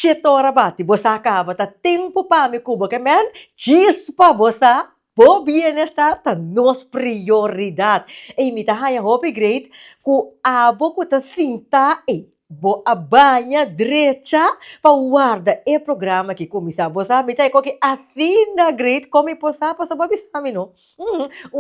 Shetora bati, bosa acaba, tá tempo para me cuba, que men, chispa, bosa, bo bienestar, tá nos prioridade. E me tá haya hope great, ku abo ku tá sinta, bo a banha direita, para guarda e programa que começa, bosa, me tá que assim na great, como posa, passa pra bisami, no?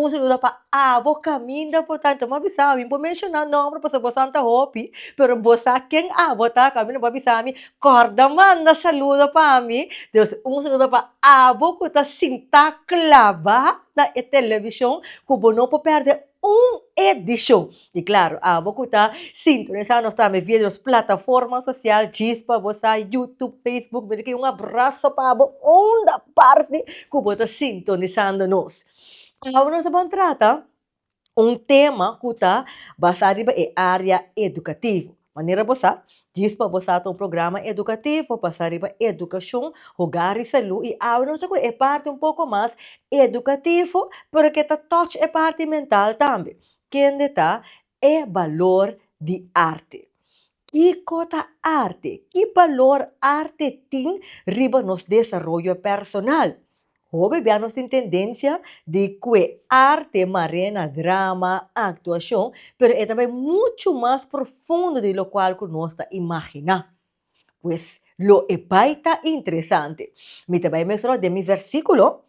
Saludo para abo caminho, portanto, mas bisami, vou mencionar nome para bosa santa hope, pero bosa quem abo tá caminho para bisami, corda manda saludo para mim. Deus, saludo para abo que tá sinta clava na televisão, que não pode perder edição. E claro, abo que tá sintonizando nós também via as plataformas sociais, Chispa, você, YouTube, Facebook, me que abraço para abo, onda parte que você tá sintonizando nós. Agora nós vamos tratar tema que está basado em área educativa. Maneira você diz para você um programa educativo, passar para educação, jogar e saúde, e agora nós é parte um pouco mais educativo, porque está touch é parte mental também. Quem está é valor de arte. Que cota arte, que valor arte tem riba nos desenvolvimento personal. Hoje vemos em tendência de que arte marina, drama, actuação, pero é também muito mais profundo de lo qual que nós imagina. Pues, lo é baita interessante. Me também mostrar de mi versículo,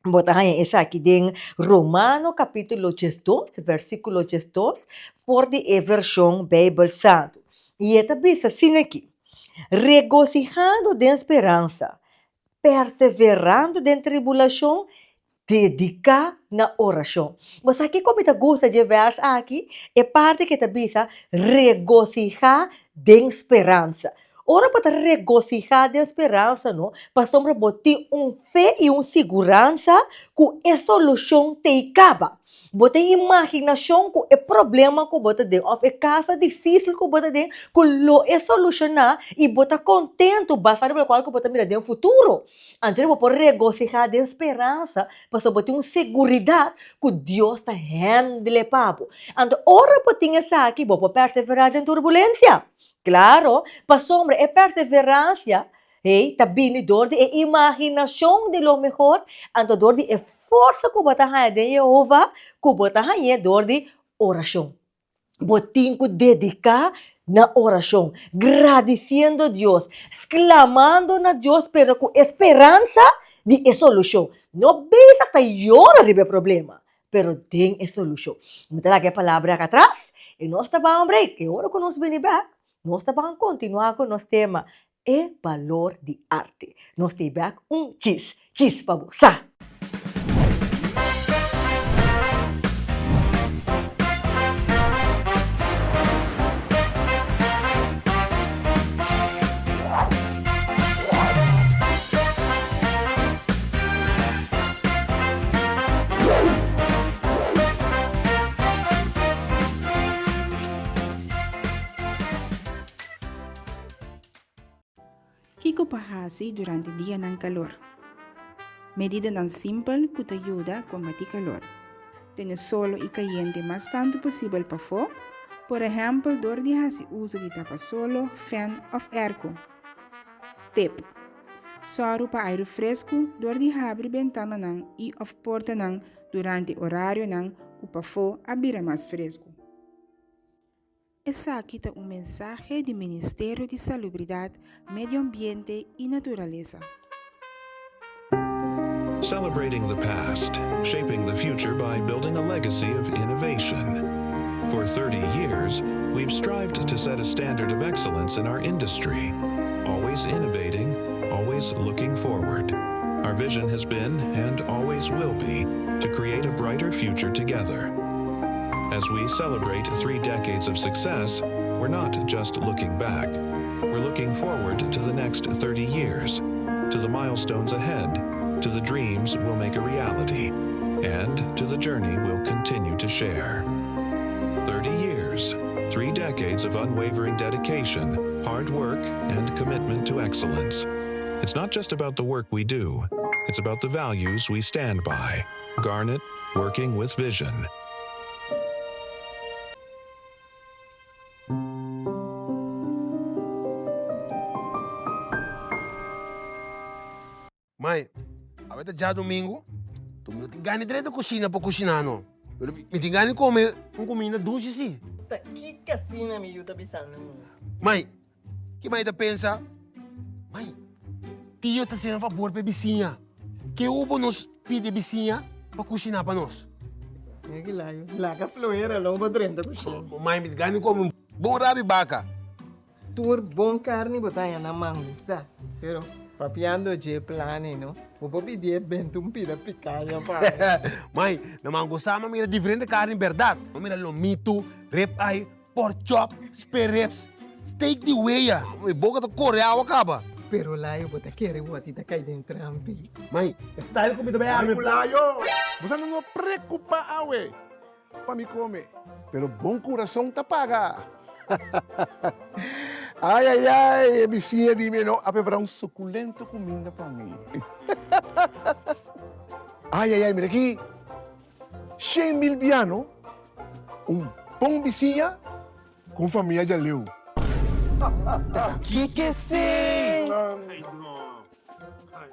botahan essa aqui em Romano capítulo 2, versículo 2, for de versão Bíblia Santo. E esta diz assim aqui, regocijando de esperança, perseverando em tribulação, dedicar na oração. Mas aqui como te gosta de verso aqui, é parte que te diz regocijar de esperança. Ora para regocijar de esperança, não? Para sombra botar fé e segurança que a solução te acaba. Botar imaginação que é problema que bota dentro, ou é caso difícil que bota dentro, que lo é solucionar e botar contento, basado pelo qual que bota mirar dentro futuro. Então, eu vou regocijar de esperança, para botar segurança que Deus está handle papo. Então, ora para ter essa aqui, vou perseverar em turbulência. Claro, para sombra é perseverança, tá vindo dor de imaginação de lo melhor, então dor de força que bota de Jeová, que bota dor de oração. Botim que dedicar na oração, agradecendo a Deus, exclamando na Deus, pero com esperança de solução. Não bisa que llora de problema, pero tem solução. Então, aqui a palavra aqui atrás, e nós estamos em break, e agora que nós vamos back, nós estamos continuar com o nosso tema, é valor de arte. Nós temos back chis para você. Kiko pahasi durante dia ng calor. Medida ng simple que te ayuda a combatir calor. Tienes solo y caliente más tanto posible para fo. Por ejemplo, door de hasi uso de tapa solo, fan of airco. Tip. Soro pa aire fresco, door de abrir ventana nang e of porta nang durante horário nang cupa fo abrir mais fresco. Essa aqui é mensagem do Ministério de Salubridade, Medio Ambiente e Natureza. Celebrating the past, shaping the future by building a legacy of innovation. For 30 years, we've strived to set a standard of excellence in our industry, always innovating, always looking forward. Our vision has been, and always will be, to create a brighter future together. As we celebrate 3 decades of success, we're not just looking back. We're looking forward to the next 30 years, to the milestones ahead, to the dreams we'll make a reality, and to the journey we'll continue to share. 30 years, 3 decades of unwavering dedication, hard work, and commitment to excellence. It's not just about the work we do, it's about the values we stand by. Garnet, working with vision. até já domingo, tu não tem ganho direito da cozinha para cozinhar, não. Pero me tem ganho comer comida doce, sim. Tá, que casina me ajuda a pensar, Mãe, que mãe tá pensa? Mãe, tio tá sendo favor para vizinha. Que o nos pede vizinha para cozinhar para nós. É que lá, laga floeira, logo 30 coxinha. Mãe, me ganho comer um bom rabi baca. Tur bom carne botar na manguça. Pero, papiando de plane, não? Vou pedir bento um pida picanha para. Mãe, na manguça, mas mira diferente carne, verdade. Mas mira lomito, rib eye, pork chop, spare ribs, steak de weia. Boca da Coreia, acaba. Pero lá eu vou querer o atita cair dentro ampi. Mãe, style comida bem, Ay, Pulayo, você não preocupa, awe, para me comer. Pero bom coração te paga. Ai, vizinha, dime, não, a preparar suculento comida para mim. Ai, mira aqui. 100,000 piano, bom vizinha com família de leu. Que sim! Ai, não. Ai.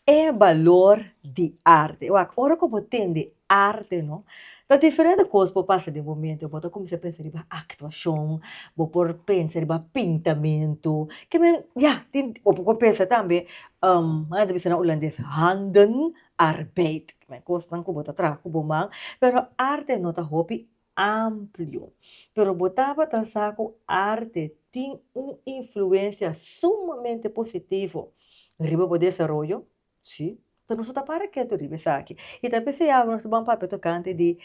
É valor de arte. Eu agora que eu entendo arte, não? Tá diferente coisa para passar de momento. Eu vou começar a pensar em atuação, vou pensar em pintamento. Que men, ja, vou pensar também, ano de na holandês, handenarbeid. Que men coisa que bota trago bomang. Pero arte não tá hobby amplio. Pero botava tá saco arte tem influência sumamente positiva riba o desenvolvimento. Sim, então nós estamos para que tu ribes aqui. E também se há um papel tocante de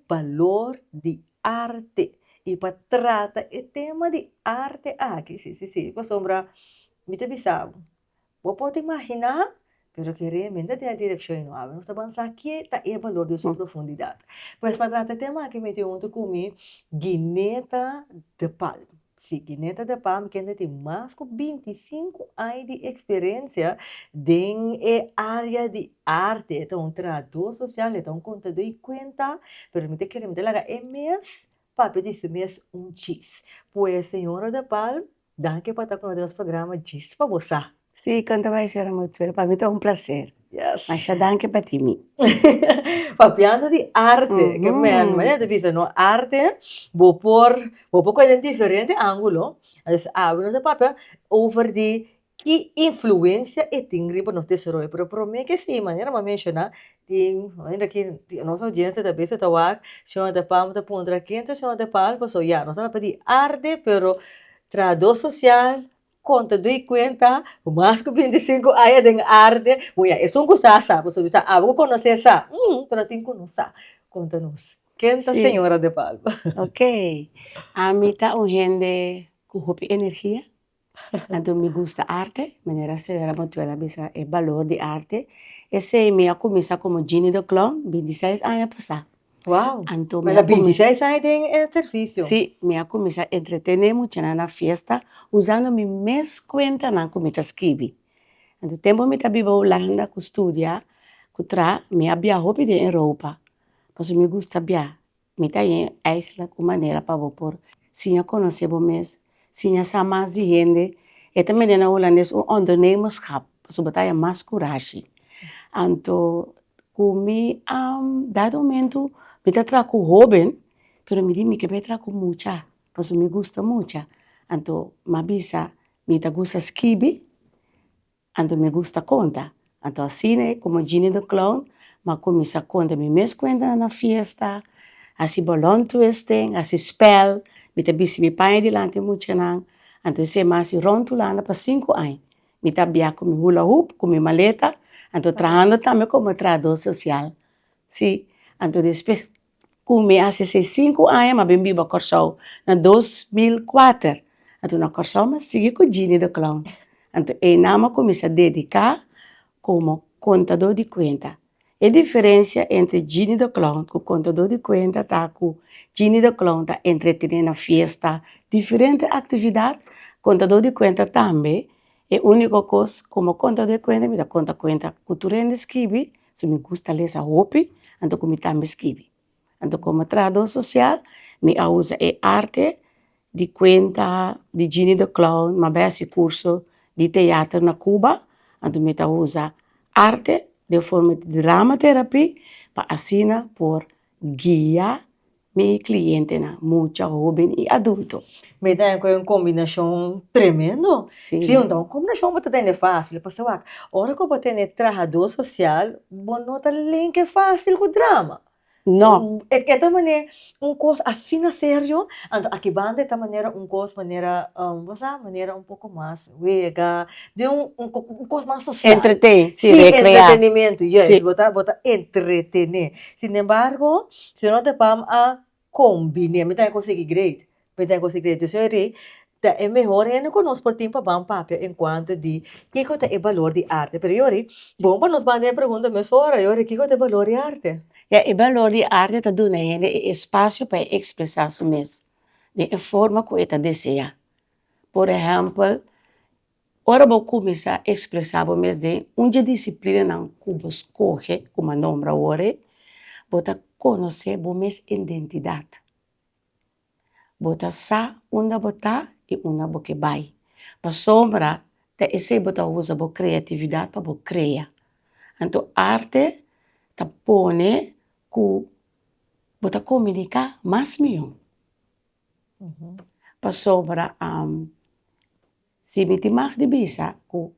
valor de arte. E para tratar o tema de arte aqui, sim. Para sombra, me te bisabo. Vou pode imaginar, pero que realmente tem a direção não há. Nós estamos aqui, está o valor de sua profundidade. Pois para tratar o tema aqui, me te unto comigo, Gineta de Palma. Sim, Gineta de Palma, que tem mais de 25 anos de experiência em área de arte. Então, um tradutor social, então, contador e conta, permite que me laga mês, papo disso mês cheese. Pois, senhora de Palma, danke para estar com o nosso programa Cheese para você. Sí, canta vai ser muito bem. Para mim é um prazer. Yes. Mas já danke para ti. Papiando de arte, que man, mas é difícil, não? Arte, vou pôr coisa em diferente ângulo. Então, abro esse papel over de que influência e tem para nós desenvolver. Pero para mim que sim, maneira uma mencionar, tem, ainda que nossa audiência da vez está lá, chama de palma da ponta quente, chama de palma, passou já, nós vamos pedir arte, pero tradutor social, conta do conta, o mais que 25 anos de arte, mulher, isso não custa, sabe? Você sabe, vou conhecer essa, pero tem que conhecer, conta-nos. Quem tá senhora de Palma? Ok. A mim tá gente com muita energia. Então me gusta arte, maneira se era muito ela bisa o valor de arte. Esse me começa como Ginny the Clown, 26 anos passar. Uau! Então Mas 26 anos de serviço. Sim, me começa a entretener muito na festa, usando minha mesma conta na comida esquibi. Então tempo me tá vivo Holanda, que estudia, que tra, me abia hobby de Europa. Mas me gusta viajar. Me tá eigenlijk uma maneira para por sim conhecer o mês, sim saber mais de gente. E também na holandês ondernemerschap, so botar mais coragem. Então, comi dado momento me tá trago hobby, pero me diz que me trago mucha, pues me gusta mucha. Então, me avisa, me tá gusta skibi, então me gusta conta. Então, assim, como Ginny the Clown, me começa a conta, me mesmo conta na festa, assim balloon twisting, assim spell, me tá visi me pai delante muito não. Então, se mais rondulando para 5 anos, me tá bia com mi hula hoop, com mi maleta, então trabalhando também como tradutor social. Sim, então depois come há 5 anos, mas bem viva Corsol, na 2004. Então na Corsol, mas sigue com Ginny the Clown. Então, e nama começa a dedicar como contador de conta. A diferença entre Genie the Clown, que o contador de conta tá com Genie the Clown tá entretendo na festa, diferente atividade, contador de conta também, é a única coisa, como contador de conta, me dá conta cultura de esquibi, se me gusta ler essa roupa, então como também esquibi. Então como tradutor social, me usa a arte de conta de Genie the Clown, mas esse curso de teatro na Cuba, então me usa arte de forma de dramaterapia para assinar por guiar meu cliente, muito jovem e adulto. Me dá uma combinação tremendo. Sim. Sim, então, combinação bota ter fácil, pessoal. Hora que eu botei no trabalhador social, bom nota link é fácil com drama. Não, É que também coisa assim na sério, então aqui banda é maneira coisa maneira, você maneira pouco mais vega, de coisa mais social. entretém, se Sim, recrear. entretenimento, yes, Sim. bota entretener. Sin embargo, se não te pam a combinar, me tem conseguir great, me tem conseguir great. Eu sei é melhor ainda conosco por tempo bam papel enquanto de que é o valor de arte. Pero yori, bom para nos mandar pergunta, mas ora, yori, que é o valor de arte? E o valor de arte está dando a gente espaço para expressar su mesmo, de forma que ele deseja. Por exemplo, ora vou começar a expressar o mesmo de uma disciplina não que você escolhe, como a nome agora, você conhecer a mesma identidade. Você sabe onde você está e onde você vai. Para sombra, você usa a criatividade para você criar. Então, arte te põe que você comunicar mais melhor. Para sombra, se me timar de bisa, que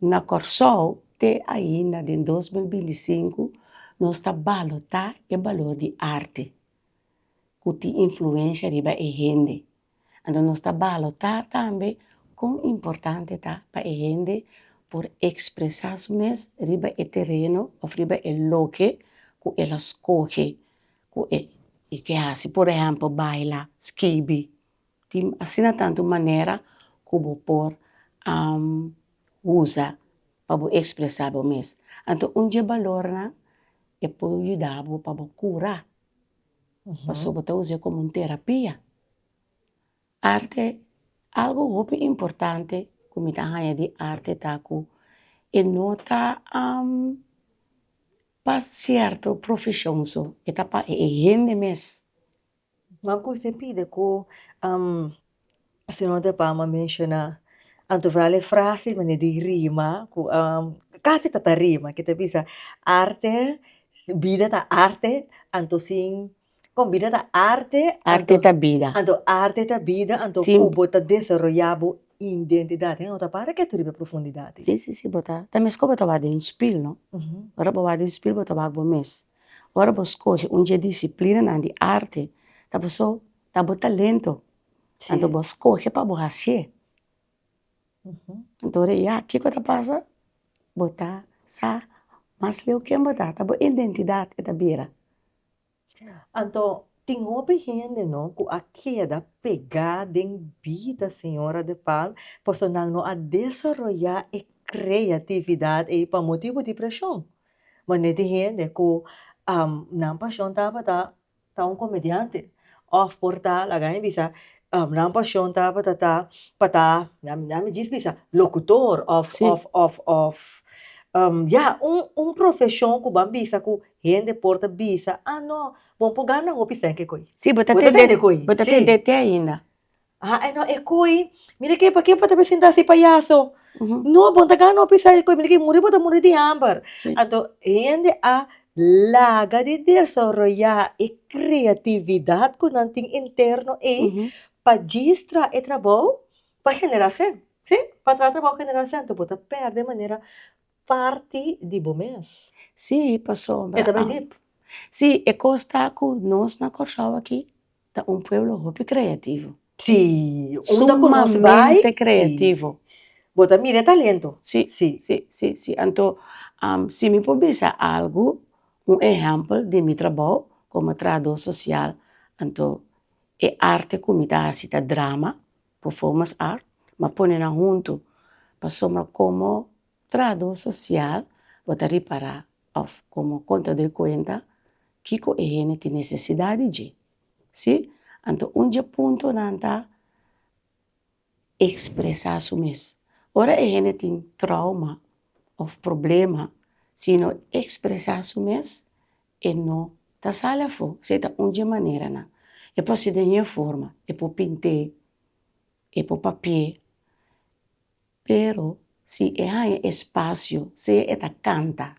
na Corsol, até ainda em 2025, nós está balotar o valor de arte, que tem influência riba a gente. Então, nós está balotar também quão importante está para a gente por expressar su mesmo riba o terreno ou riba o local que ela escolhe, e que assim, por exemplo, baila, skibi, tem assim tanto maneira como por usa para expressar o mesmo. Então, valor na é para ajudar para curar, para você usar como terapia. Arte, algo muito importante, como está de arte, tá com e nota para certa profissão, e tá para gente mesmo. Mas você pide que, se não te pama mencionar, anto vale frase, mas de rima, que, quase tata rima, que te bisa arte, vida ta arte, anto sim, com vida ta arte, Arte da vida. anto arte ta vida, anto Sim. cubo ta desenvolvabo identidade, não tá para que tu ribe profundidade. Sim, botar. Também escolhe botar em espelho, não? Ora, botar em espelho, botar bago mês. Ora, você escolhe disciplina na de arte, tá pessoa, tá bom talento. Sim. Então, você escolhe para você fazer. Então, o que que passa? Botar, sa, mas leu quem botar, tá bom identidade da beira. Então, tem uma gente, não, que a queda pegada em vida, senhora de Palma, posso não a desenvolver a criatividade e para motivo de pressão. Mas tem gente que não paixão tá um comediante, off portal, a ganha bisa, não paixão tá, me diz bisa, locutor, Sim. profissão que bambisa que gente porta bisa, não, bom por ganhar o pisa que coi. Sim, botar Botar tem coi. botar Sim. tem ainda. Não, é coi. Mira que para que para apresentar esse palhaço? Uhum. No, bom tá ganhando o pisa coi, mira que muri de hambar. Sim. Então, gente a laga de desenvolver a criatividade que não tem interno e para distrair o trabalho para geração. Sim, para trabalhar geração, então bota perde de maneira parte de bom mês. Sim, passou. É também deep. Sim, é costa que nós na Corsol aqui, tá pueblo muito criativo. Sim, onde conosco Sumamente vai, criativo. bota mira talento. Sim. Sim. Então, se me pudesse algo, exemplo de meu trabalho como tradutor social, então, é arte que me dá assim, drama, performance art, mas põe junto, para somar como tradutor social, botar para of como conta de cuenta, kiko e gente tem necessidade de. Sim? Então, ponto nanta expressar su mes. Ora e gente tem trauma of problema, se não expressar su mes, e não ta sala fo, se ta maneira na. E poi si de forma, e po pinte, e po papier, pero si e hai espaço, se eta canta,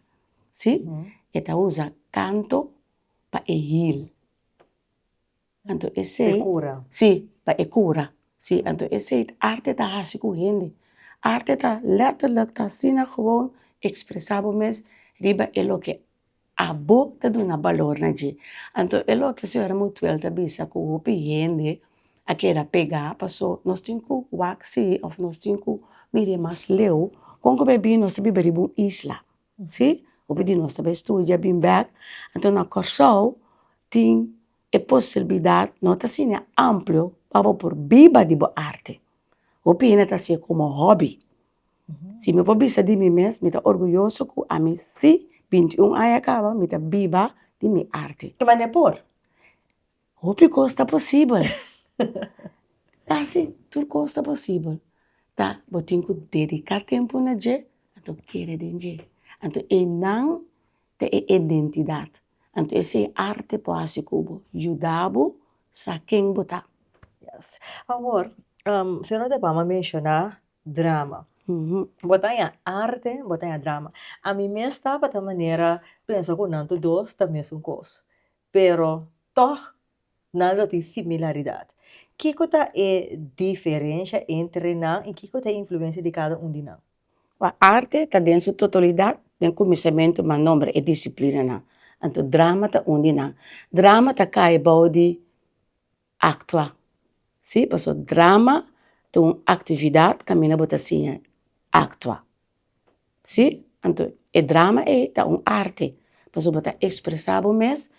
si? Eta usa canto pa e hil. Anto e E sei, cura. si, pa e cura. Si, anto e sei, arte ta hasi ku hindi. Arte ta letterlijk ta sina gewoon expressabo mes riba e lo que abo ta duna valor na je. Anto e lo que se era mutuel ta bisa ku upi hindi, a que era pegar, passou, nós tínhamos que waxi, of nós tínhamos que mirar mais leu, com que bebi nós também beribu isla, sim? O pedi nós também estudia bem back, então na Corsol tem a possibilidade, nós tá assim amplo, para por biba de boa arte. O pedi tá assim como hobby. Se me for bisa de mim mesmo, me tá orgulhoso que a mim se 21 anos acaba, me tá biba de minha arte. Que maneira por? O que costa possível. Tá assim, tudo costa possível. Tá, eu tenho que dedicar tempo na je, então querer de je. Então, e não ter identidade. Então, esse arte pode cubo, ajudabo, sa quem botar. Yes. Amor, se não te vamos mencionar drama. Botanya arte, botanya drama. A mim mesmo estava da maneira, penso que não todos também são coisas. Pero, toch, não tem similaridade. Que coisa é diferença entre nós e que coisa é a influência de cada um de nós? A arte está dentro da totalidade, tem conhecimento, mas nome é disciplina. Não. Então, drama está onde não. Drama está cai de actua. Sim, porque drama tem uma atividade que a minha bota assim, actua. Sim? Então, o drama é uma arte. Porque bota expressar o mês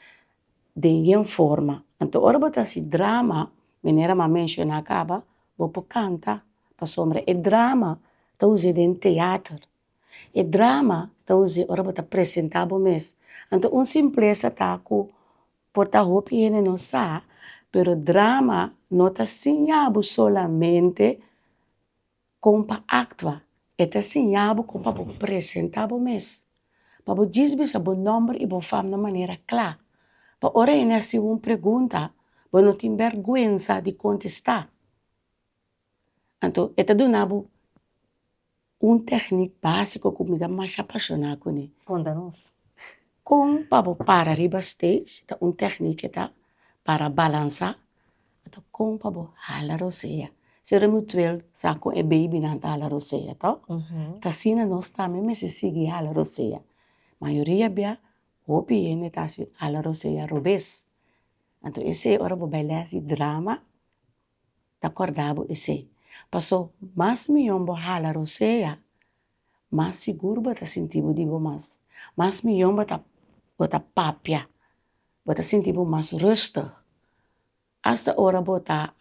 de uma forma. Então, ora bota assim, drama, maneira ma menciona acaba, vou canta, para sombra. E drama está usado em teatro. E drama está usado, ora bota apresentar o mês. Então, simplesa está com porta roupa e não sabe, pero drama não está sinhado solamente com para actua. Está sinhado com para apresentar o mês. Para dizer o nome e o fama de maneira clara. Para ora é assim uma pergunta, você não tem vergonha de contestar. Então, está dando técnica básica que me dá mais apaixonada com ele. Conta-nos. Com para arriba stage, tá técnica tá para balançar, então com para hala roseia. Se remutuel sa com e baby na hala roseia, tá? Tá sina nós também mas se sigue hala roseia. Maioria bia hopi ene tá si hala roseia robes. Então esse hora bo bailar si drama tá acordado esse. Passou mais milhão bo hala roseia, mais seguro ba tá sentido de bo mais. Mais milhão ba tá bota papia, bota sentir mais rustig. Hasta ora bota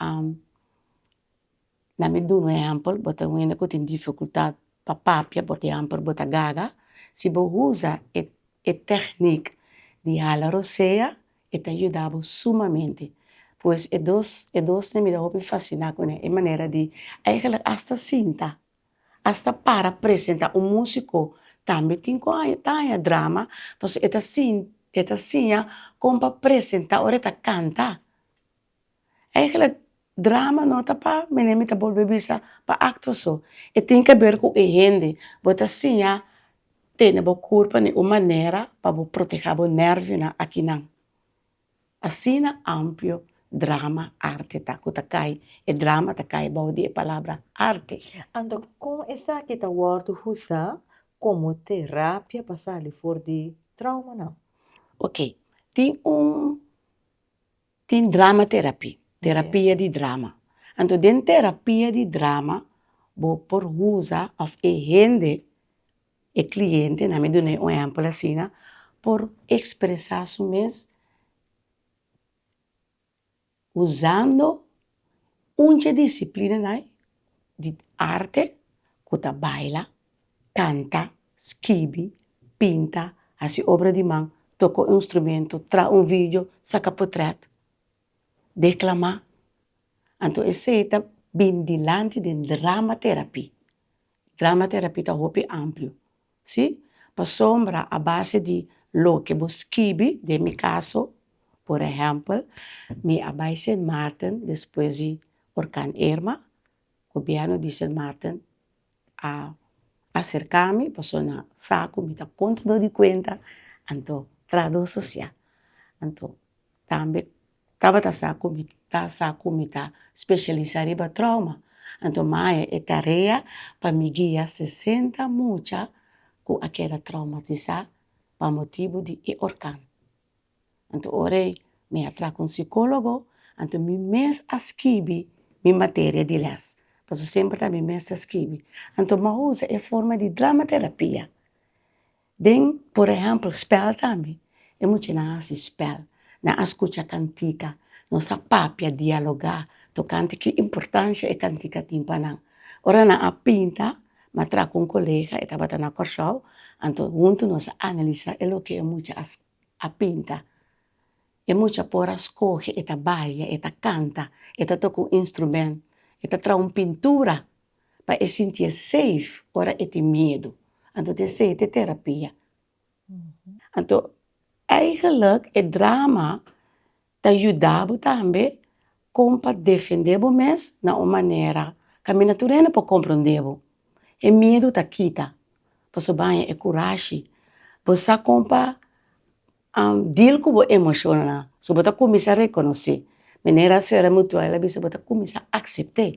na me do um exemplo, bota um que tem dificuldade para papia, bota exemplo, bota gaga, se bo usa a técnica de hala roseia, te ajudava sumamente. Pois é dos me dá hobby fascinar com a maneira de, eigenlijk hasta cinta, hasta para apresentar músico, também tem que drama, porque eta assim como para apresentar, ora eta canta. Eigenlijk drama não tá para menina tá volver bisa para acto só. E tem que ver com a gente, bota assim tem bo corpo de uma maneira para proteger o nervo na aqui não. Assim amplo drama arte tá que tá cai, e drama tá cai de palavra arte. Então, com essa que tá word usa como terapia para ali for de trauma não? Ok, tem dramaterapia, terapia de drama. Então, dentro terapia de drama, vou por usa of e gente, e cliente, na me dou um exemplo assim, por expressar su mês usando uma disciplina de arte, que baila, canta, escreve, pinta, assim obra de mão, toca um instrumento, traz um vídeo, saca portrait, declamar. Então, esse é bem dilante de dramaterapia. Dramaterapia é um amplo, sim? Para sombra, a base de lo que você escreve, de meu caso, por exemplo, me abai Saint Martin, depois de Orkan Irma, o governo de Saint Martin, a acercar-me, passou na saco, me dá conta de conta, então, tradução social. Então, também, saco, me tá especializar em trauma. Então, mais é tarefa para me guiar 60 mucha com aquela traumatizada para motivo de orcan. Então, orei, me atraco com um psicólogo, então, me mês escrevi minha matéria de les. Porque sempre tá me mês escrevi. Então, me usa a forma de dramaterapia. Den, por exemplo, spel também. É muito na spel, na escuta cantica, nossa papia dialogar, tocante que importância é cantica timpanang. Ora na a pinta, matra com um colega, estava na corso, então junto nós analisa o que é muito a pinta. É muito por escolher, eta baia, eta canta, eta toca um instrumento, eta traz uma pintura, para sentir safe, ora é medo. Então, essa é terapia. Então, eigenlijk het drama te ajudava também como para defender o mês na uma maneira que a minha natureza para compreender. É medo da quita, para banha é coragem, você compra deal com o emocional, se você começa a reconhecer, maneira se era muito ela bisa você começa a aceitar.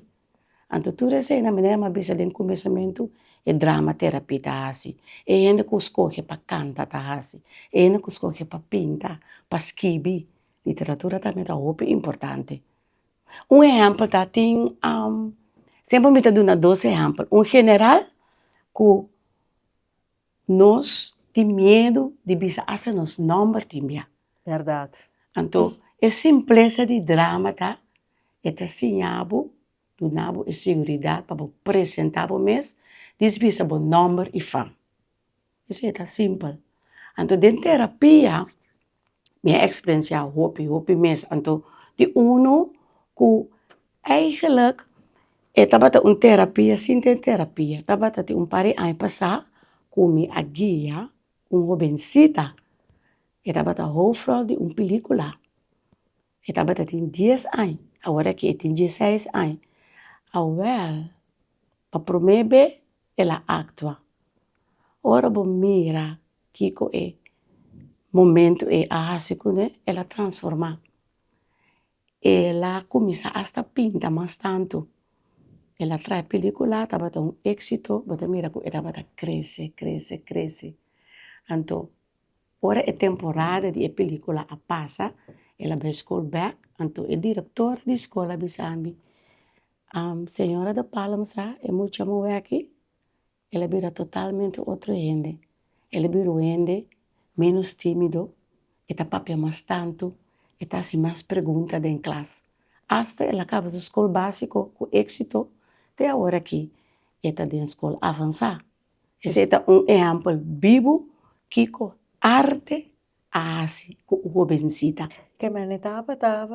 Então tudo isso na maneira mais bisa de começamento é drama terapia tá assim, é ainda que escolhe para cantar tá assim, é ainda que escolhe para pintar, para escrever, literatura também é muito importante. Um exemplo tá tem sempre me tá dando dois exemplos, um general que nós tem medo de bisa asa nos número também. Verdade. Então, a simpleza de drama tá é sinhabo do nabo e segurança para apresentar o mês, desvisa o número e fam. Isso é simples. Então, dentro da terapia, minha experiência é hopi mês. Então, de uno que eigenlijk estava uma terapia, sem ter terapia, estava um par de anos passar, com minha guia, jovencita, estava a hoofdrol de uma película. Estava tem 10 anos, agora que tem 16 anos. Awel, para promover, ela atua. Ora, bom, mira, Kiko é momento é a né? Ela transforma. Ela começa a pintar mais tanto. Ela traz película, estava um êxito, mas mira que ela cresce. Então, ora é temporada de película a passa, ela vai escola back, então o diretor da escola bisambi, senhora da Palma, é muito amor aqui, ela vira totalmente outra gente. Ela vira gente menos tímido, está papia mais tanto, está assim mais perguntas em classe. Hasta ela acaba da escola básica com êxito, até agora aqui, está na escola avançada. Esse é um exemplo vivo que com arte assim, com o jovencita. Que manetava tá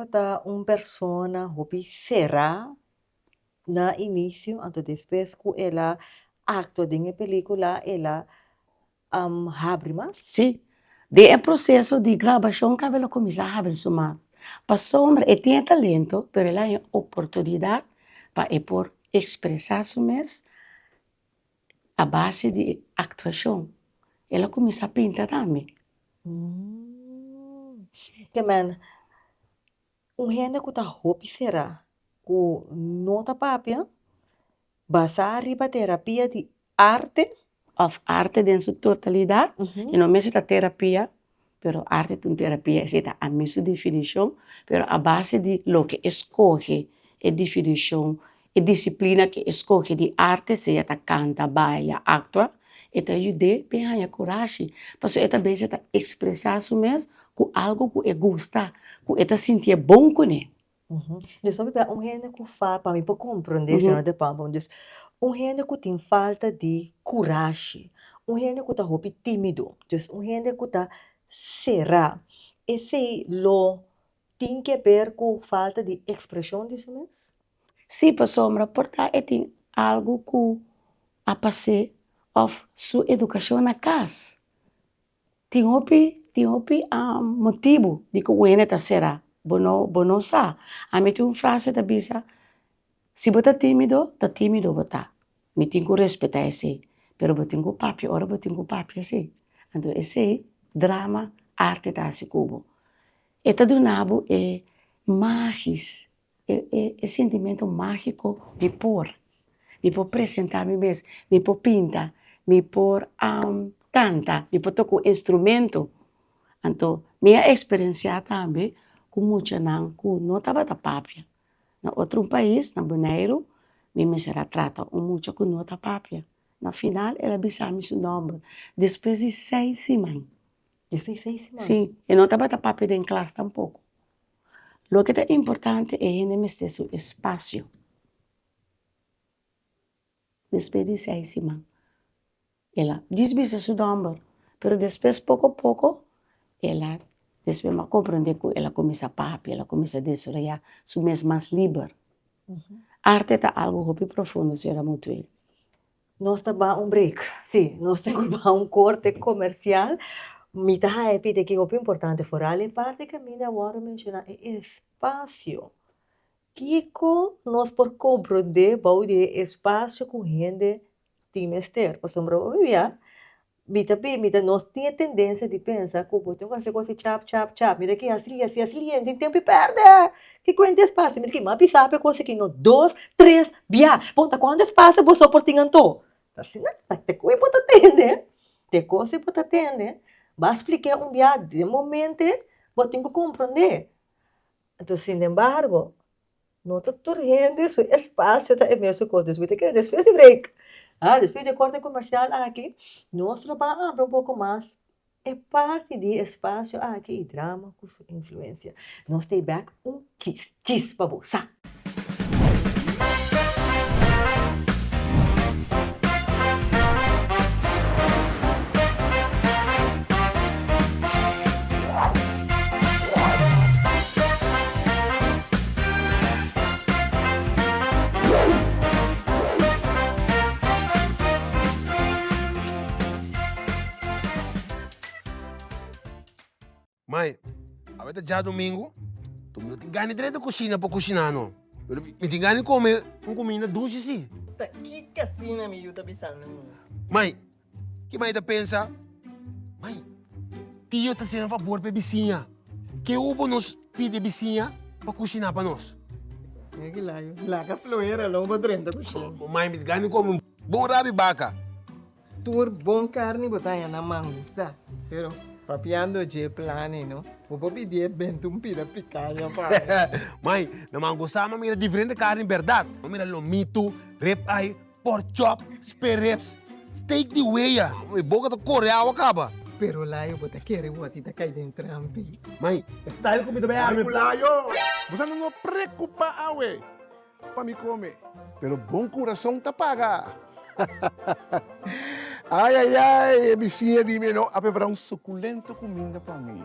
persona hopi será na início, então depois que ela acto de película, ela abre mais. Sim. De processo de gravação que ela começa a abrir mais. Para sombra, ela tem talento, mas ela tem oportunidade para por expressar seu mês a base de atuação. Ela começa a pintar também. Que man, gente que tá hopi será, que nota papia, basa riba terapia de arte. Of arte em sua totalidade, e não mesmo da terapia, pero arte de terapia é a mesma definição, pero a base de lo que escolhe a definição, a disciplina que escolhe de arte, seja canta, baila, atua, e te ajuda a ganhar coragem, porque é também está expressar isso mesmo com algo que gosta, que está sentir bom com ele. Dus sabi ba, gente que fala, para mim, para compreender, senhora de Pampa, gente que tem falta de coragem, gente que está hopi tímido, dus gente que está será. Esse lo tem que ver com falta de expressão disso mesmo? Sim, para sombra, portar tem algo que a passar of sua educação na casa. Tem motivo de que o ene tá será. Bono sa. A mim tem uma frase da bisa, se você tá tímido você. Me tem que respeitar esse. Pero você tem que papi, ora você tem que papi esse. Então esse drama, arte tá se cubo. Eta do nabo é mágico, é sentimento mágico de por apresentar me mesmo, me por pintar, me por canta, me por tocar instrumento. Então, minha experiência também com muita não estava da papia. Na outro país, na Bonaire, me será trata muito com nota papia. Na final, ela bisame seu nome. Depois de 6 semanas. Depois de 6 semanas? Sim, e não estava da papia em classe tampouco. O que é importante é ele me ter seu espaço. Depois de 6 semanas. Ela diz seu nome, mas depois, pouco a pouco, ela depois me compreende que ela começa a papi, ela começa a desarrollar su mês mais livre. Arte é algo muito profundo, será muito ele. Nós estamos break. Sim, nós temos corte comercial. Me está happy de que o importante fora a parte que me agora mencionar é espaço. Kiko nós por compreender o de espaço com gente tem mestre. Por exemplo, mita nós tinha tendência de pensar que eu tenho que fazer coisa chap. Mira que assim, tem tempo e perde. Que quanto espaço? Mira que mas sabe coisa que no 2, 3, via. Ponta quanto espaço você por tinganto? Assim, não, te coisa pode atender. Te coisa pode atender. Mas explicar via de momento, você tem que compreender. Então, sin embargo, não está turrendo su espaço está é mesmo coisa. Depois de break. Depois de corte comercial aqui, nós vamos abrir pouco mais. É parte de espaço aqui e drama com sua influência. Nós temos back cheese para você. Mãe, agora já domingo, tu não tem ganho direito da cozinha para cozinhar, não. Pero me tem ganho de comer comida doce, sim. Que casina me ajuda a pensar? Mãe, que mãe tá pensa? Mãe, tio está sendo favor para a vizinha. Que o nos pede a vizinha para cozinhar para nós. É que lá que floeira, longo 30 cozinha. Mãe, me ganho como um bom rabi vaca. Tur bom carne botar na manguça. Pero papiando de plane, no? O papi dia bentum pida picanha para. Mãe, na manguça, mira diferente carne, verdade. Mira lomito, ribeye, pork chop, spare ribs, steak de weia. Boca do coreano acaba. Pero lá eu botar querer botar tá cai dentro ampi. Mãe, style comida bem arme. Layo! Você não preocupa, awe. Para me comer. Pero bom coração te paga. Ai, vizinha, dime, não, a preparar um suculento comida para mim.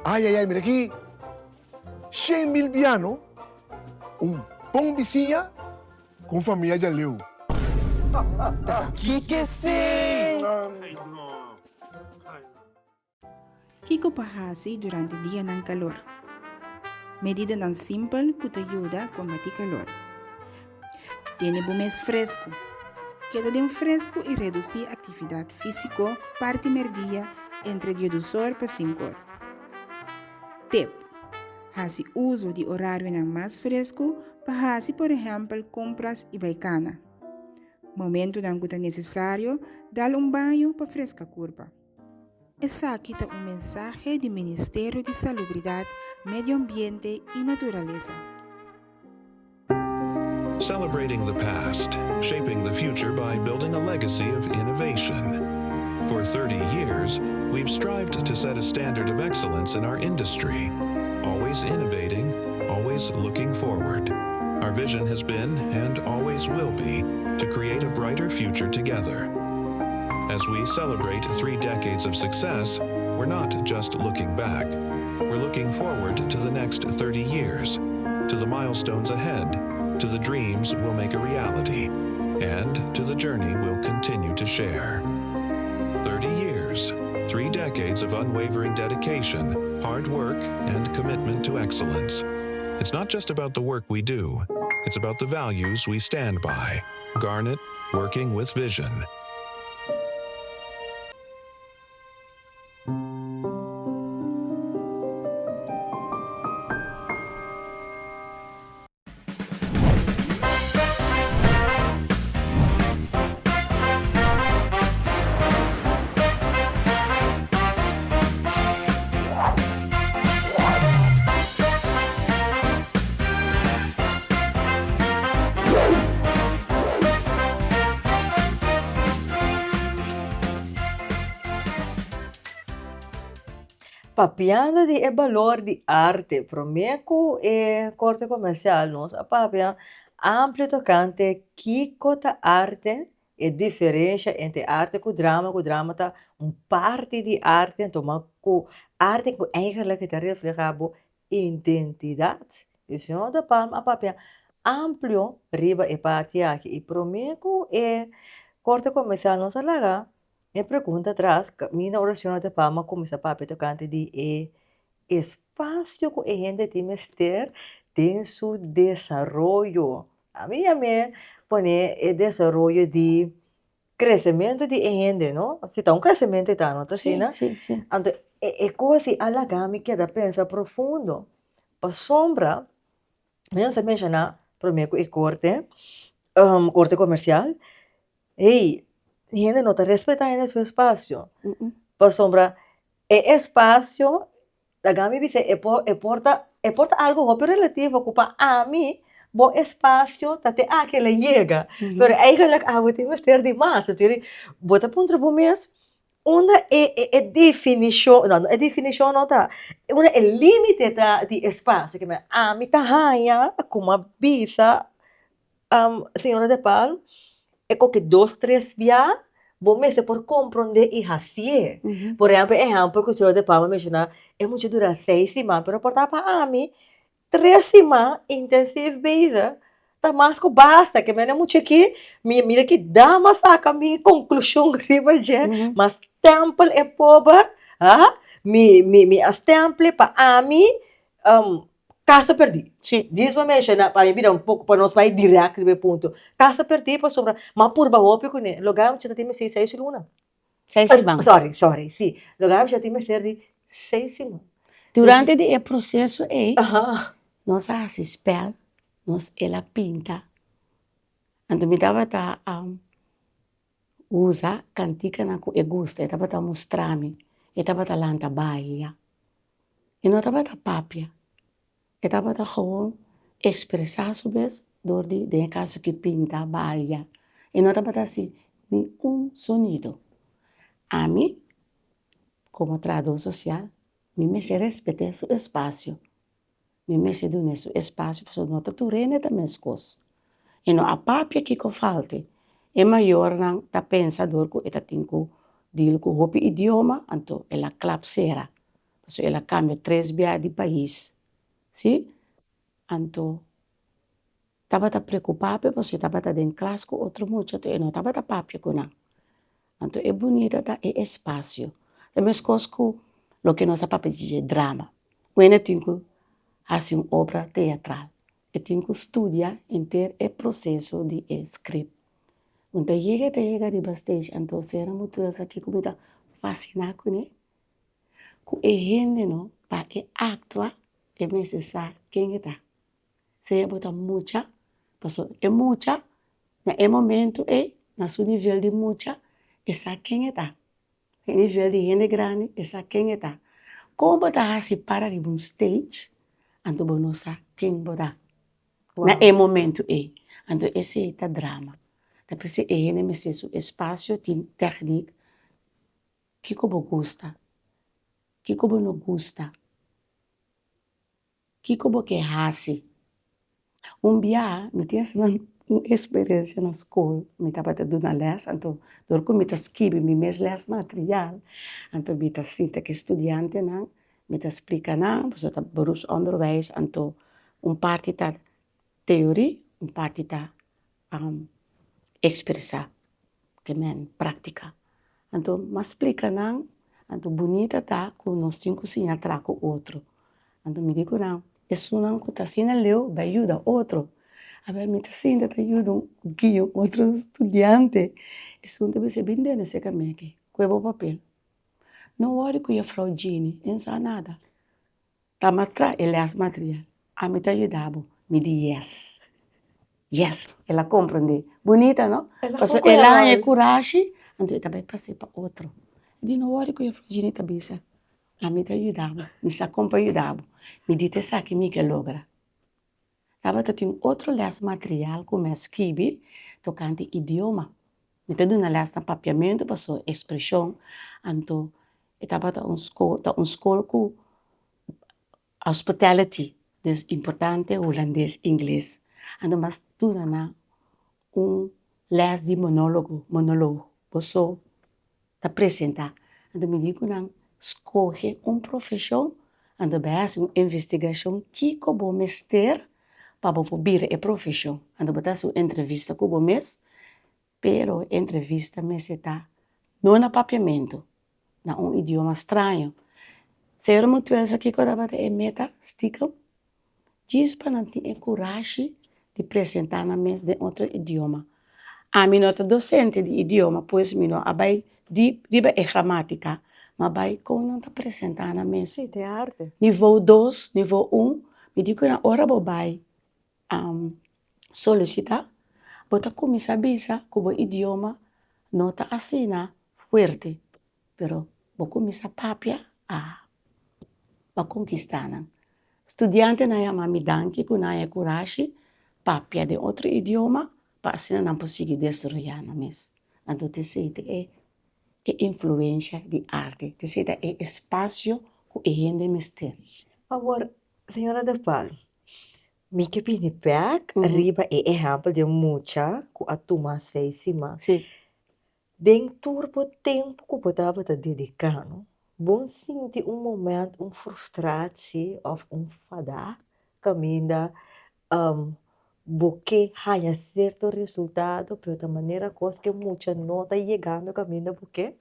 Ai, mira aqui. 100,000 piano, bom vizinha com família de leu. Que sim! Kiko pahasi durante o dia ng calor. Medida ng simple que te ajuda a combater calor. Tiene bom mês fresco. Queda de fresco e reduzir atividade física para o primeiro dia entre 12 horas para 5 horas. Tip. Hasi uso de horário ng mais fresco para hasi, por exemplo, compras e baicana. Momento ng que é necessário dar banho para fresca curva. Essa aqui é mensagem do Ministério de Salubridade, Medio Ambiente e Natureza. Celebrating the past, shaping the future by building a legacy of innovation. For 30 years, we've strived to set a standard of excellence in our industry, always innovating, always looking forward. Our vision has been, and always will be, to create a brighter future together. As we celebrate 3 decades of success, we're not just looking back. We're looking forward to the next 30 years, to the milestones ahead, to the dreams we'll make a reality, and to the journey we'll continue to share. 30 years, 3 decades of unwavering dedication, hard work, and commitment to excellence. It's not just about the work we do, it's about the values we stand by. Garnet, working with vision. Papiando de é valor de arte, promeco e corte comercial, nós a papia amplo tocante kiko ta arte e diferença entre arte com drama tá parte de arte, então com arte que eigenlijk está reflejado identidade. E se não da palma a papia amplo riba e parte aqui e promeco e corte comercial nós a larga. E pergunta atrás, minha oração de palma começa a papel tocante de espaço que a gente tem ter em seu desenvolvimento. A minha me põe o desenvolvimento de crescimento de gente, não? Se está crescimento, está, não está assim, né? Sim, sim. Então, é coisa alagami que dá pensa profundo. Para sombra, mesmo se mencionar, primeiro, corte comercial, ei, gente não está respeitando seu espaço. Para sombra, é espaço, a gami dice, porta algo muito relativo, ocupa a mim, bom espaço, até que le chega. Pero eigenlijk, we temos ter demais. Então, bota para um mês, uma é definição, não é definição, não tá. Uma é limite de espaço, que a mim tá raia, como a bisa, senhora de Palm, é que 2, 3 dias, bom mês por compreender e fazer. Por exemplo, que o senhor de Palma mencionou, é muito dura 6 semanas, mas por para a mim, 3 semanas intensivo base. Tá mais que basta, que é muito aqui, mira que dá uma saca, minha conclusão riba já, mas tempo é pobre, as tempo para a mim, caso perdi. Sim. Diz para mencionar, para mim, virar pouco para nós vai direto no ponto. Caso perdi, para sobrar, mas por baixo, porque né, lugar onde já tem 6 luna. 6 semanas. Sorry, sim. Lugar onde já tem de 6 semanas. Durante o processo, Nós se espelha, nós ela pinta. Então, me dava usa cantica na que gosta, estava a mostrar-me, estava a lanta baia. E não estava a papia. Estava a gewoon expressar sobre door de caso que pinta baia. E não estava assim, nem sonido. A mim, como tradutor social, me se respeita seu espaço. Me se dá seu espaço, porque não está turene também as coisas. E não a papia que falta. É maior não tá pensador que está tendo deal com o idioma, então ela clapsera. Porque ela cambia 3 via de país. Sim? Então, estava preocupado porque estava em classe com outro muito, então não estava papia com não. Então, é bonita é espaço. Também as coisas que o que nós papia de drama. Quando eu tenho fazer uma obra teatral, eu tenho que estudar inteiro o processo de script. Então, chega de bastante, então, será muito aqui que me dá fascinar com ele. Que é gente, não, para actuar, é necessário quem está. Se botar muita, porque é muita, no momento na seu nível de muita, é sabe quem está. No nível de gente grande, é sabe quem está. Como botar se para de um stage, então não sabe quem botar. No momento então esse é o drama. Depois é gente me se o espaço tem técnica que como gosta, que como não gosta, que como que hace. Dia, me tinha uma experiência na escola. Me estava dando uma les, então, door que me escrevi mi mes les material. Então, me sinta que estudante não, me explica não, pues het beroepsonderwijs, então, parte tá teoria, parte tá expressar, que men prática. Então, me explica não, então, bonita tá, com nós cinco sim atrás com outro. Então, me digo não, isso não que tá sendo leu, vai ajudar outro. A ver, me sinta te ajuda guio outro estudante. Isso não deve ser bem dentro desse caminho aqui. Cuevo papel. Não worry com a fraudine, não sabe nada. Tá matra, ele é as material. A me te ajudava, me diz yes. Yes, ela compreende. Bonita, não? Ela Porque concorda. ela é coragem, então eu também passei para outro. Eu disse, não worry com a fraudine, tá bisa. A me te ajudava, me sa ajudava. Me disse, sabe que me que logra. Tava tendo outro les material como escrever tocante idioma. Então, na les na papiamento, passou expressão. Então, estava um escola com hospitality, dus importante holandês, inglês. Então, mas tudo na les de monólogo, passou te apresentar. Então, me digo, não, escolhe profissão, então, vai fazer uma investigação que como mestre para poder a profissão. Então, botar sua entrevista com o mês, pero entrevista mês está não na papiamento, na idioma estranho. Se eu não tivesse aqui quando eu meta, estica, diz para não ter coragem de apresentar na mês de outro idioma. A mim nota docente de idioma, pois me não abai riba é gramática, mas vai com não apresentar na mês. Sim, tem arte. Nível 2, nível 1, me digo na hora vai solicitar, bota começar a bisa como idioma não está assim, forte, pero vou começar papia para conquistar. Estudante na é mami danke, com na é coragem, papia de outro idioma, para assim não conseguir destruir na mês. Então, te sei é influência de arte, te sei é espaço que é gente mistério. Agora, senhora de Paulo, me que pini back, riba é exemplo de muita que a turma sei cima. Sim. Dentro do tempo que eu estava dedicando, bom sentir momento, frustração ou fadar, caminho porque há certo resultado, pero de maneira coisa que muita não está chegando caminho porque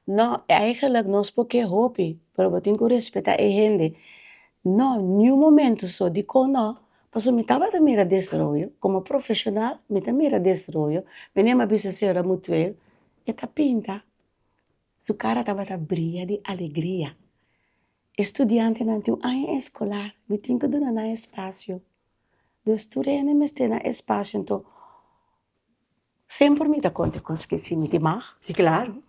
Não, eigenlijk nós porque hobby, pero eu tenho que respeitar a gente. Não, nenhum momento só de não, porque me estava a mira desarrollo, como profissional, me estava mira desarrollo, me nem bisa ser muito e tá pinta. Sua cara estava a brilhar de alegria. Estudante não tem ano escolar, me tem que dar um espaço. Do estudante me tem um espaço, então sempre me dá conta com que se me demar. sim, claro.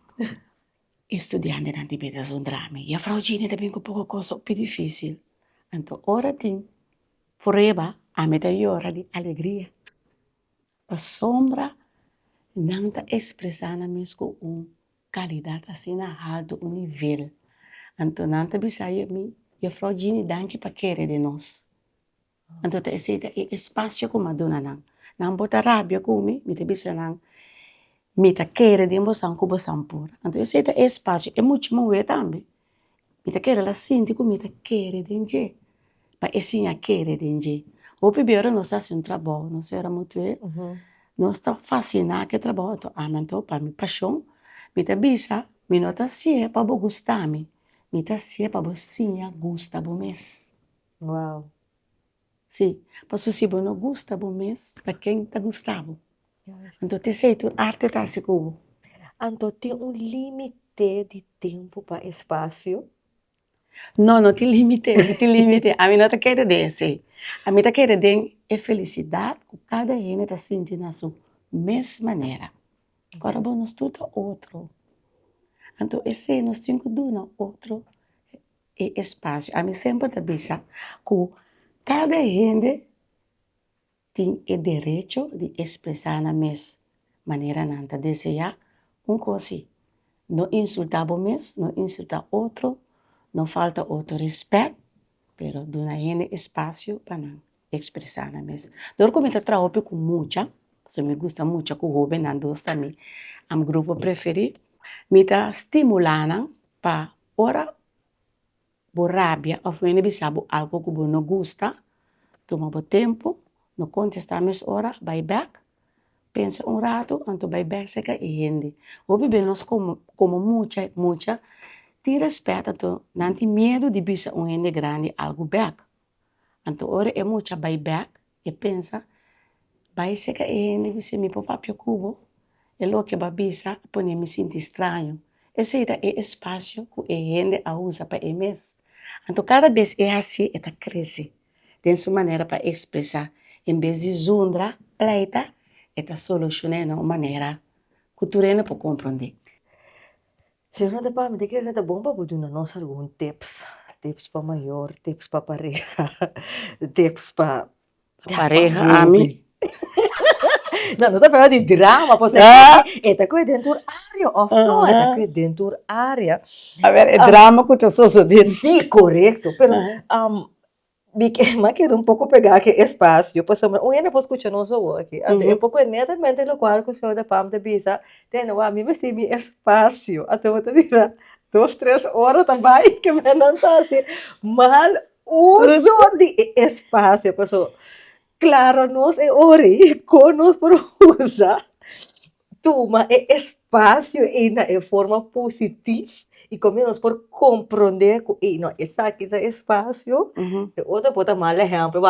Estudante não tem medo um drama. E a fraudinha também com pouco coisa difícil. Então, ora tem prueba a melhora de alegria. A sombra não está expressando mesmo com qualidade assim na alto nível. Então, não está bisaya me e a fraudinha danke para querer de nós. Então, te aceita e espaço como a dona não. Não bota rabia comigo, me te bisa não. Me te querer de emoção como sampura. Então, aceita espaço é muito muito também. Me te querer la sinti como me te querer de gente. Para esse a querer de gente. O primeiro nós fazemos trabalho, nós era muito nós está fascinado que trabalho, então para minha paixão, me te bisa, me não está se para gostar me está se para você gosta bom mês. Uau. Sim, mas se você não gosta bom mês, para quem está gostando? Então te sei tu arte tá se como. Então tem limite de tempo para espaço. Não, não tem limite, não tem limite. A mim não te quer desse. A mim te quer de é felicidade que cada gente está sentindo na sua mesma maneira. Agora, bom, nós tudo outro. Então, esse nós temos que dar outro espaço. A mim sempre te pensa que cada gente tem o direito de expressar na mesma maneira, não te desejar coisa. Não insultar o mesmo, não insultar outro. Não falta outro respeito, mas dá a gente espaço para não expressar na mesa. Dor como eu trabalho com muita, So, me gusta mucho com joven and dos também. Am grupo preferido. Me tá estimulando para ora bo rabia of when bisabo algo que bo no gusta. Toma bo tempo, no contestar mes ora, vai back. Pensa un rato, anto vai back seca e hindi. Obi benos como mucha, ti respeita, anto nanti medo de bisa un hindi grande algo back. Anto ora é mucha vai back e pensa, vai seca e hindi bisa mi papapio cubo, e lo que va bisa, pone me sinti estranho. Esse é o espaço que a gente usa para emes. Então, cada vez é assim, ela cresce. Tem sua maneira para expressar. Em vez de zundra, pleita, ela soluciona de uma maneira que tu não pode compreender. Senhora da Pam, de que era bom para poder nós algum tips? Tips para maior, tips para pareja, tips para... Pareja, a mim. Não, não está falando de drama, pois é tá com dentro área, of não, é tá com dentro área. A ver, é drama que tu só diz. Sim, correto, pero me quedo um pouco pegar aqui espaço, pois um ainda posso escutar nosso aqui, um pouco netamente lo qual que o senhor da Pam de bisa, tem a mim me mi espaço, até eu te dirá 2, 3 horas também que me não tá assim, mal uso de espaço, pessoal. Claro, nós é ori, conos por usar, toma espaço e na forma positiva e começamos por compreender que não essa aqui é espaço, outra bota mal exemplo,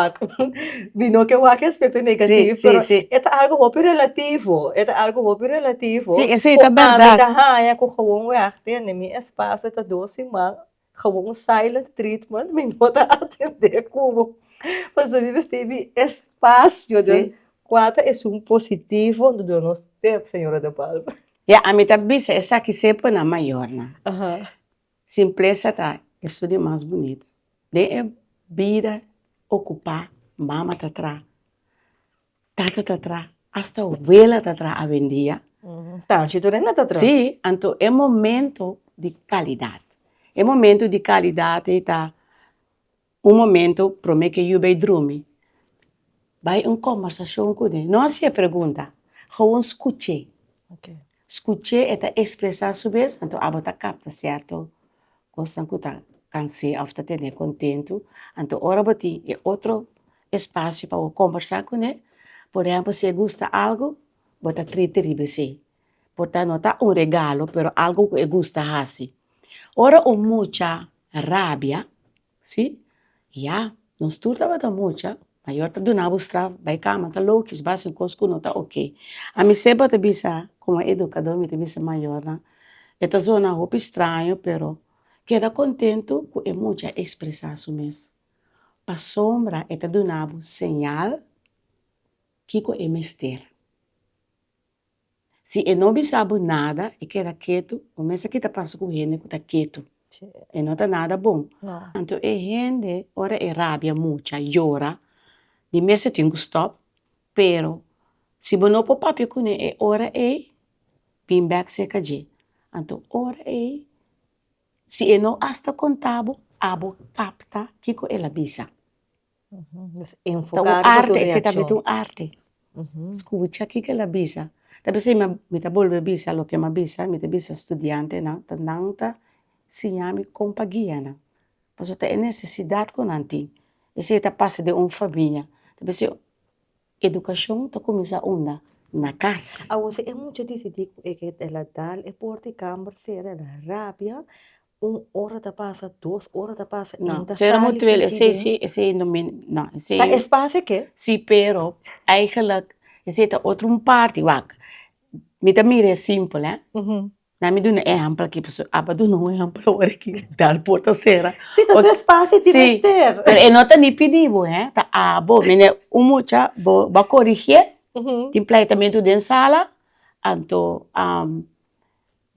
vino que o aspecto negativo, mas é algo muito relativo, é algo muito relativo. Sim, isso é verdade. É que gewoon werkte, nem espaço tá doce, mas gewoon silent treatment, me bota atender como mas eu teve espaço de quatro é positivo do nosso tempo, senhora da Palma. A mim também essa aqui sempre na maior, né? Simpleza tá, é tudo mais bonito. De vida ocupar, mama tá atrás, tata tá atrás, hasta abuela tá atrás a vendia. Tá, se tu não tá atrás. Sim, então é momento de qualidade. É momento de qualidade tá. Momento para mim que eu vai dormir. Vai conversação com ele. Não se pergunta, eu escutei. Escutei é expressar sua vez, então a bota capta, certo? Gostam que tá cansado, ou tá tendo contento. Então, ora boti é outro espaço para conversar com ele. Por exemplo, se gosta algo, bota triste você. Portanto, não tá regalo, mas algo que gosta assim. Ora, muita rabia, sim? Nós turtava muita, maior tá do nabo straf, vai cama, tá louco, basta um cosco não tá ok. A mim sempre te bisa, como educador, me te bisa maior, né? Esta zona roupa estranho, pero queda contento com é muita expressar isso mesmo. A sombra é do nabo señal que é mester. Se não bisabo nada e queda quieto, o mês aqui tá passa com ele que tá quieto. E não tá nada bom. Então, a gente, ora é rabia muita, llora, de mês tem que stop, pero, se você não pode papiar com ele, ora é, bem back se caje. Então, ora é, se ele não hasta contabo, abo capta, que é ela bisa. Então, arte, se tá vendo arte. Escucha, que ela bisa. Talvez se me tá volve bisa, lo que me bisa estudante, não, tá se chama companhia, né? Porque tem necessidade com anti. E se passa de uma família, talvez se educação tá começa na casa. Você é muito decidido que ela dá é porte câmara se ela rápida, 1 hora tá passa, 2 horas tá passa. Não, se era muito velho, esse não, esse. Tá espaço que? Sim, pero eigenlijk esse tá outro parte, wak. Me tá mira simples, né? Na me dá um exemplo aqui, pessoal. Abado não é exemplo agora que dá porta cera. Sim, tá seu espaço de mister. Pero não tá nem pedido, né? Tá mene mucha, ba corrigir, tem planejamento de sala, então,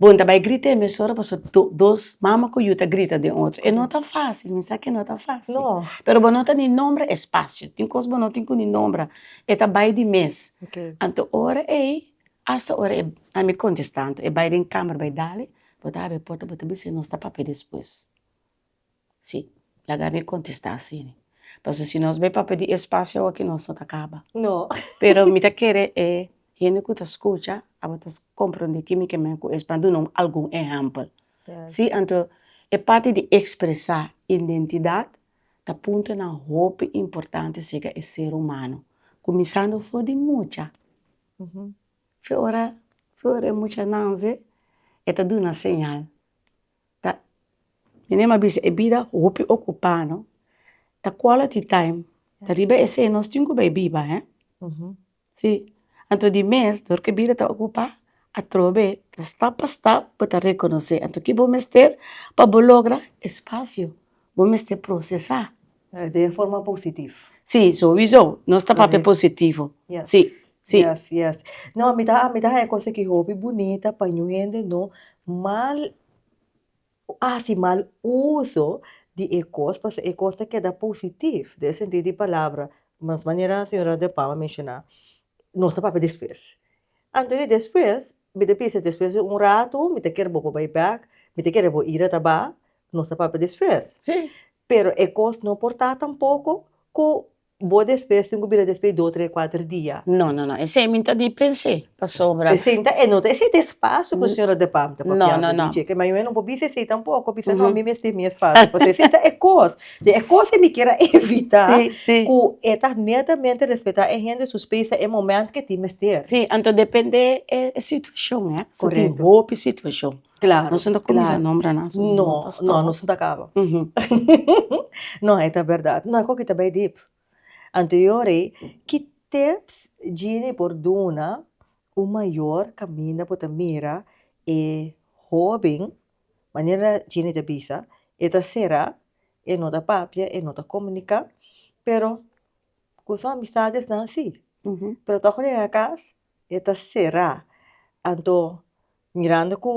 bom, tá vai gritar, mas só passou 2 mama que eu tá grita de outro. E não tá fácil, me sabe que não tá fácil. Não. Pero bom, não tá nem nome espaço. Tem coisa bom, não tem nem nome. É tá vai de mês. Então, ora hasta ora a me contestando, vai em câmara, vai dali, botar a porta, botar bem, se não está papel depois. Sim, lá me contestar assim. Porque se nós vai papel de espaço, aqui não só acaba. Não. Pero me tá querer gente que te escucha, abo te comprende que me es para dar algum exemplo. Sim, então, é parte de expressar identidade, tá ponto na roupa importante seja o ser humano. Começando foi de muita. Fora muita não se, é tá dando señal. Tá, nenhuma vez é vida roupa ocupado, tá quality time. Tá riba esse nós temos que viva, Sim. Então, de mês, dor que vida tá ocupar, a trove, step a step, para reconhecer. Então, que vamos ter para lograr espaço, vamos ter processar. De forma positiva. Sim, sowieso. Nós está papel Correto. positivo. Yes. Sim, sim. Yes. Não, a mitad é coisa que hobby bonita para não gente não mal mal uso de ecos, porque ecos te queda positivo, de sentido de palavra. Mas maneira a senhora de Palma mencionar, não está para depois. Então, depois, me pensa depois de rato, me te quero para vai back, me te quero ir a tabar, não está para depois. Sim. Pero ecos não portar tampouco que boa depois, tenho que vir depois 2, 3, 4 dias. Não. Esse é minha de pensar, para sobrar. Senta, não tem esse espaço que a senhora de pam, tá papiada, Não. dice, que mas eu não vou dizer assim tampouco, porque não, me este meu espaço, você senta é coisa que me quer evitar, Sim. que é netamente respeitar a gente suspeita é momento que tem mestre. Sim, então depende da situação, né? Só tem Correto. roupa e situação. Claro, Não são coisa nombra, não. não se acaba. Não, é verdade. Não, é que também deep. Anteriore, que tips Gini Borduna, o maior caminho para mira e hobby, maneira Gini de bisa, eta será, e não da papia, e não da comunica, pero com suas amizades não assim. Pero toque a casa, eta será. Então, mirando que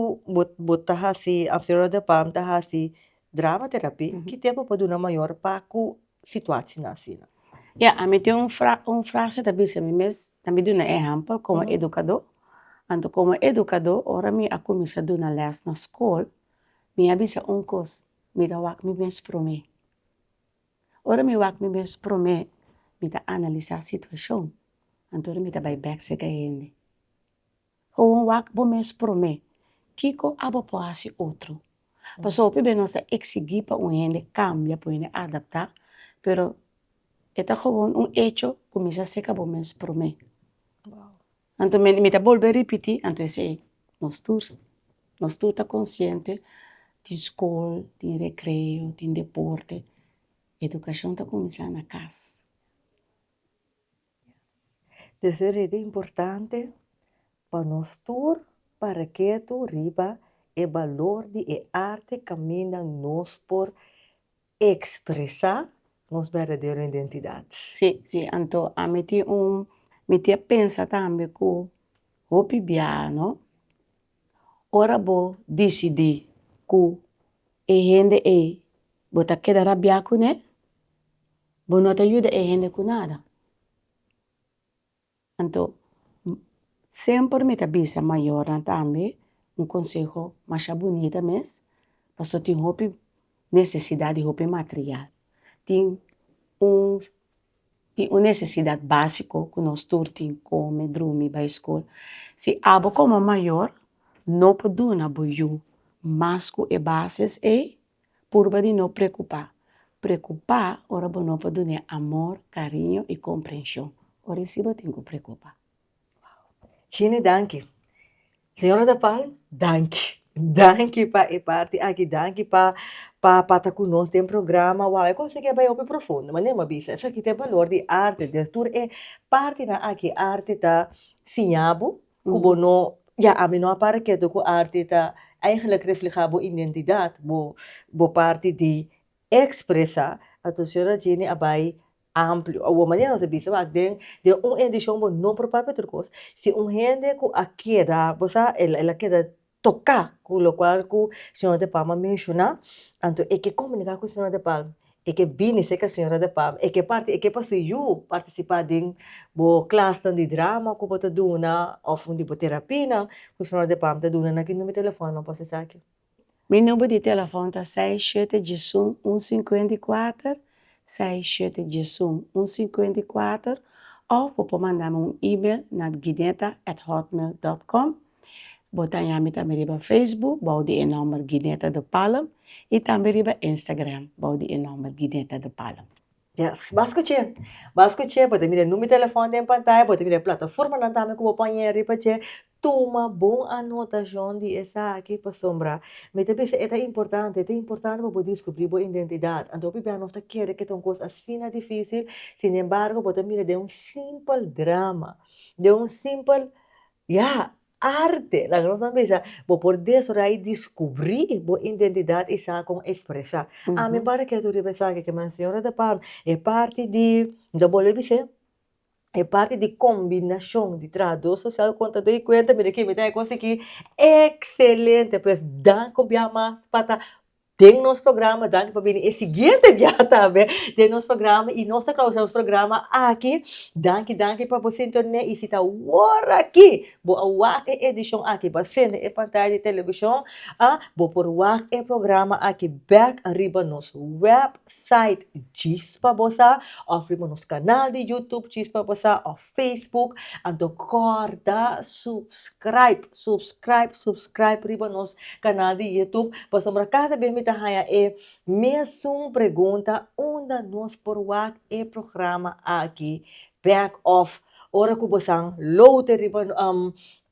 botar assim, a senhora de pam tá assim, drama terapia, que tempo para uma maior para que situação assim. A mim tem frase também, se mesmo, também dá um exemplo como educador. Então, como educador, ora me a começar a dar uma les na escola, me avisa coisa, me dá o que me mesmo promet. Ora me o que me mesmo promet, me dá analisar a situação. Então, me dá back se gente. Ou o que me mesmo promet, Kiko abo pode outro. Passou por bem nossa exigir para um gente cambia, para um gente adaptar, pero é gewoon hecho começa a ser que bom mesmo promet. Então, me tá volver a repetir, então nós tá consciente de escola, de recreio, de deporte, educação tá começando na casa. Então, é importante para nós todos, para que tu riba o valor de arte caminha nós por expressar nossa verdadeira identidade. Sim, então a me te pensa também que o piano, ora bo decidir que a gente bota queda rabia com né, bo não te ajuda a gente com nada. Então, sempre me avisa maior também consejo mais bonito mesmo, porque tem roupa necessidade de roupa material. Tem uma necessidade básica que nós todos temos como dormir para a escola. Se abo como maior, não pode dar boiú, mas que é bases por de não preocupar. Preocupar, ora não pode dar amor, carinho e compreensão. Ora se você tem que preocupar. Chini, danke. Senhora da Palma, danke. Danke para a parte aqui, danke para estar conosco tem programa. Uau, eu consegui bem ouvir profundo, mas nem uma bicha. Isso aqui tem valor de arte, de tour é parte na aqui arte tá sinhabo, como não, já a mim não apare que do arte tá eigenlijk reflejar a identidade, bo parte de expressar a tua senhora Jenny abai amplo. A maneira não se bisa, mas de edição bo não por papel turcos. Se gente que aqui da, você ela queda tocar, com o qual o senhor de Palma menciona, então é que comunicar com o senhor de Palma, é que bine se que a senhora de Palma, é que para eu participar de bo classe de drama, que você duna, ou de terapia, que o senhor de Palma te duna naquele número de telefone, não posso saber. Meu número de telefone tá 67 154 154 Of você mandar um e-mail na guineta@hotmail.com. Botan yami também riba Facebook, body e number Guineta de Palm. E também riba Instagram, body e number Guineta de Palm. Yes, basco che, pode mira número de telefone em pantalla, pode mira plataforma na tama que vou pôr riba che, toma bom anotação de essa aqui para sombra. Mas também é importante para poder descobrir a identidade. Então, a nossa quer que é uma coisa assim difícil, sin embargo, pode mira de um simples drama, de um simples, arte. La grossa pensa, vou poder só aí descobrir a identidade e saber como expressar. A mim para que tu pensar que a senhora da Palma é parte de, da bolha é parte de combinação de tradução social, contador e conta, mira aqui, me tem conseguir excelente, pois dá com mais para tem nosso programa, dá para vir, é seguinte já também, tem nosso programa, e nós estamos nosso programa aqui, dá para você entender, e se está agora aqui, vou a edição aqui, para ser é pantalla de televisão, vou por é programa aqui, back arriba nosso website, diz para você, oferimos nosso canal de YouTube, diz para você, ou Facebook, então corda, subscribe, riba nosso canal de YouTube, para sombra cada vez me é mesmo pergunta onde nós por é programa aqui back off ora que você load riba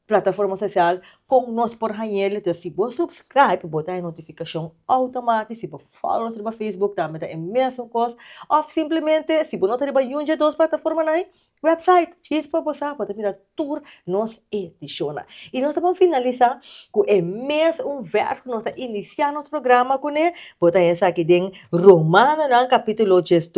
plataforma social com nós por hanhele, então se você subscribe, botar a notificação automática, se você follow nos riba Facebook, também é a mesma coisa, ou simplesmente, se você não tem riba yunja dos plataformas aí, website, diz para você, pode virar tour, nós ediciona. E nós vamos finalizar com o mesmo verso que nós estamos iniciando nosso programa com ele, botar essa aqui em Romano, no capítulo 2,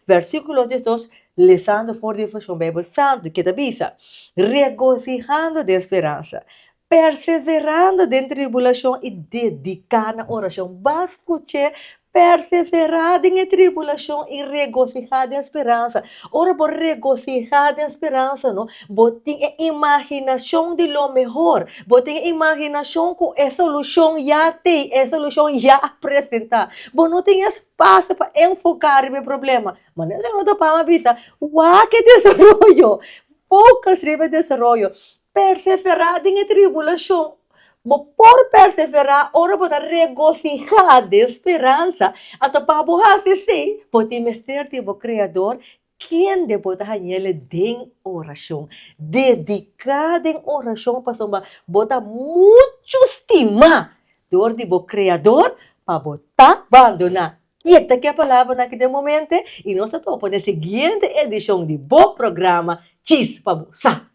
versículo 2, lesando for de Fashion Bible Santo, que te avisa, regocijando de esperança, perseverando de tribulação e dedicar na oração. Basco che perseverar em tribulação e regocijar de esperança. Ora, por regocijar de esperança, não? Botem a imaginação de lo melhor. Botem a imaginação com a solução já tem, a solução já apresentar. Bom, não tem espaço para enfocar no problema. Mas não estou para avisar. Uau, que desenvolvimento! Poucas ribas de desenvolvimento. Perseverar em tribulação. Por perseverar, ora para regocijar de esperança, então para borrar sim, pode mestre tipo criador, quem de botar ele em oração, dedicado em oração para sombra, botar muito estima, do tipo criador, para botar abandonar. E esta que é a palavra naquele momento, e nós estamos na seguinte edição de bom programa, Chispa Busa.